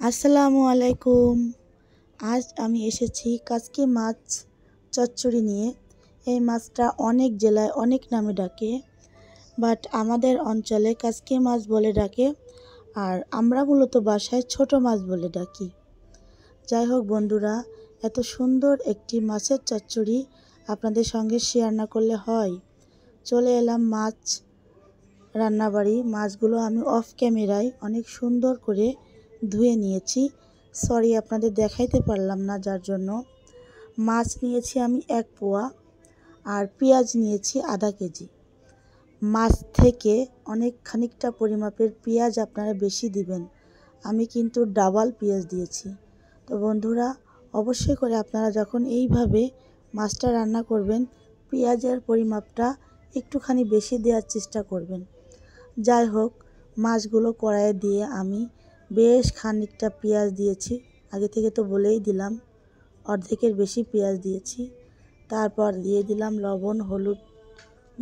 আসসালামু আলাইকুম। আজ আমি এসেছি কাচকি মাছ চচ্চড়ি নিয়ে। এই মাছটা অনেক জেলায় অনেক নামে ডাকে, বাট আমাদের অঞ্চলে কাচকি মাছ বলে ডাকে, আর আমরা মূলত বাসায় ছোট মাছ বলে ডাকি। যাই হোক বন্ধুরা, এত সুন্দর একটি মাছের চচ্চড়ি আপনাদের সঙ্গে শেয়ার না করলে হয়। চলে এলাম মাছ রান্নাবাড়ি। মাছগুলো আমি অফ ক্যামেরায় অনেক সুন্দর করে ধুয়ে নিয়েছি। সরি, আপনাদের দেখাইতে পারলাম না, যার জন্য। মাছ নিয়েছি আমি 1 পোয়া, আর পেঁয়াজ নিয়েছি আধা কেজি। মাছ থেকে অনেক খানিকটা পরিমাপের পেঁয়াজ আপনারা বেশি দিবেন, আমি কিন্তু ডাবল পেঁয়াজ দিয়েছি। তো বন্ধুরা, অবশ্যই করে আপনারা যখন এইভাবে মাছটা রান্না করবেন, পেঁয়াজের পরিমাপটা একটুখানি বেশি দেওয়ার চেষ্টা করবেন। যাই হোক, মাছগুলো কড়াইয়ে দিয়ে আমি বেশ খানিকটা পেঁয়াজ দিয়েছি। আগে থেকে তো বলেই দিলাম, অর্ধেকের বেশি পেঁয়াজ দিয়েছি। তারপর দিয়ে দিলাম লবণ, হলুদ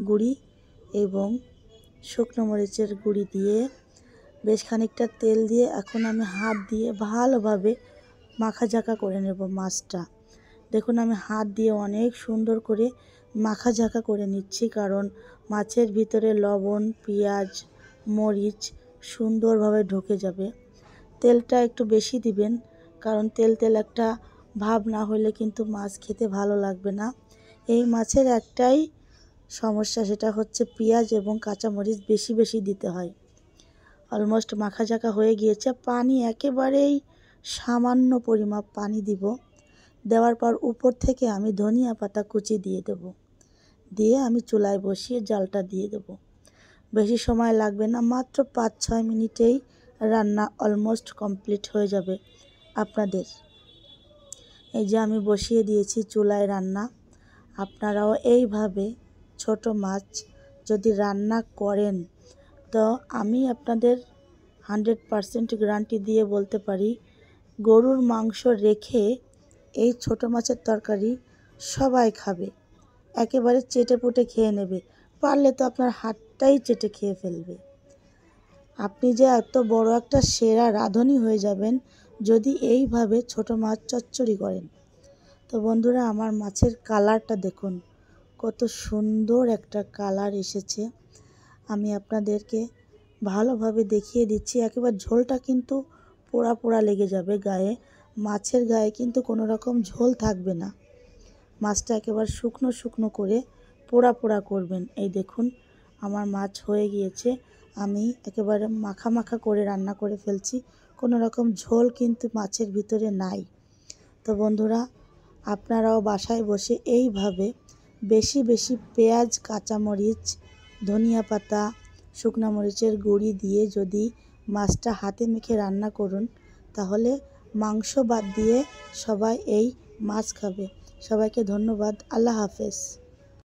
গুঁড়ি এবং শুকনো মরিচের গুঁড়ি দিয়ে বেশ খানিকটা তেল দিয়ে এখন আমি হাত দিয়ে ভালোভাবে মাখাঝাকা করে নেব মাছটা। দেখুন, আমি হাত দিয়ে অনেক সুন্দর করে মাখাঝাকা করে নিচ্ছি, কারণ মাছের ভিতরে লবণ, পেঁয়াজ, মরিচ সুন্দরভাবে ঢুকে যাবে। তেলটা একটু বেশি দিবেন, কারণ তেল তেল একটা ভাব না হলে কিন্তু মাছ খেতে ভালো লাগবে না। এই মাছের একটাই সমস্যা, সেটা হচ্ছে পেঁয়াজ এবং কাঁচামরিচ বেশি বেশি দিতে হয়। অলমোস্ট মাখাঝাকা হয়ে গিয়েছে। পানি একেবারেই সামান্য পরিমাপ পানি দিব। দেওয়ার পর উপর থেকে আমি ধনিয়া পাতা কুচি দিয়ে দেব। দিয়ে আমি চুলায় বসিয়ে জালটা দিয়ে দেব। বেশি সময় লাগবে না, মাত্র 5-6 মিনিটেই রান্না অলমোস্ট কমপ্লিট হয়ে যাবে আপনাদের। এই যে আমি বসিয়ে দিয়েছি চুলায় রান্না। আপনারাও এইভাবে ছোট মাছ যদি রান্না করেন, তো আমি আপনাদের 100% গ্যারান্টি দিয়ে বলতে পারি, গরুর মাংস রেখে এই ছোট মাছের তরকারি সবাই খাবে, একেবারে চেটেপুটে খেয়ে নেবে। পারলে তো আপনার হাতটাই চেটে খেয়ে ফেলবে। আপনি যে এত বড় একটা সেরা রাঁধুনি হয়ে যাবেন যদি এইভাবে ছোট মাছ চচ্চড়ি করেন। তো বন্ধুরা, আমার মাছের কালারটা দেখুন, কত সুন্দর একটা কালার এসেছে। আমি আপনাদেরকে ভালোভাবে দেখিয়ে দিচ্ছি। একেবারে ঝোলটা কিন্তু পোড়া পোড়া লেগে যাবে গায়ে। মাছের গায়ে কিন্তু কোনো রকম ঝোল থাকবে না। মাছটা একেবারে শুকনো শুকনো করে পোড়া পোড়া করবেন। এই দেখুন, আমার মাছ হয়ে গিয়েছে। আমি একেবারে মাখা মাখা করে রান্না করে ফেলছি, কোনো রকম ঝোল কিন্তু মাছের ভিতরে নাই। তো বন্ধুরা, আপনারাও বাসায় বসে এইভাবে বেশি বেশি পেঁয়াজ, কাঁচামরিচ, ধনিয়া পাতা, শুকনো মরিচের গুঁড়ি দিয়ে যদি মাছটা হাতে মেখে রান্না করুন, তাহলে মাংস বাদ দিয়ে সবাই এই মাছ খাবে। সবাইকে ধন্যবাদ। আল্লাহ হাফেজ।